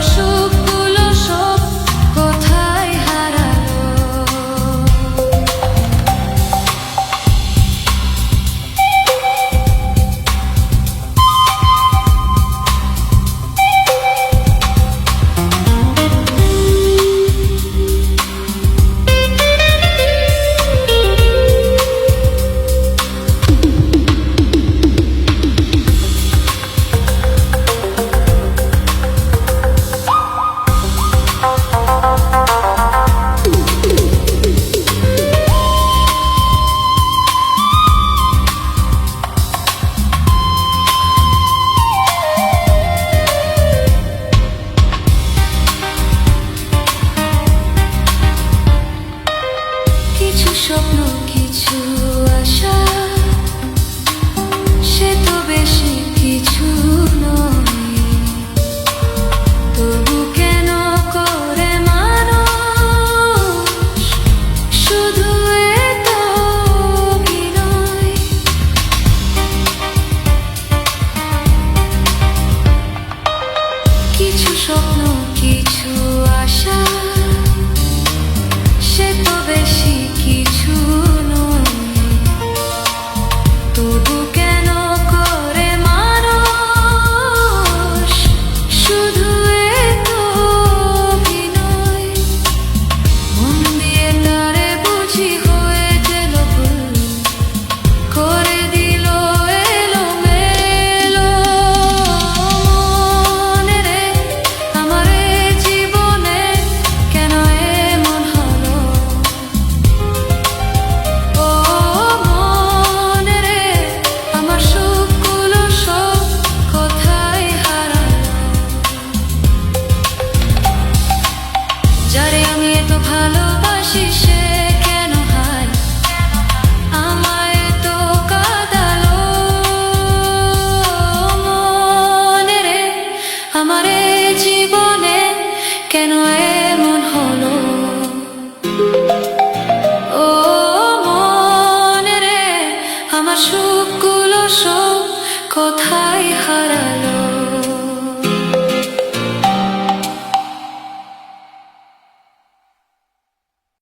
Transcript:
সুখগুলো সব কোথায় হারালো। কিছু স্বপ্ন কিছু আশা, সে তো বেশি কিছু নয়। তবু কেন করে মানুষ শুধু এত অভিনয়? কিছু স্বপ্ন কিছু আশা, সে তো বেশি কিছু নয়। তবু কেন করে মানুষ শুধু এত অভিনয়? মন দিয়ে তারে বুঝি হয়ে গেল ভুল, করে দিল এলোমেলো। মনে রে আমার জীবনে কেন এমন হলো? ও মনে রে আমার সুখগুলো সব কোথায় হারালো। যারে আমি এত ভালোবাসি সে কেন হায় আমায় এত কাঁদালো। মনে রে আমার জীবনে কেন এমন হলো? ও মনে রে আমার সুখগুলো সব কোথায় হারালো।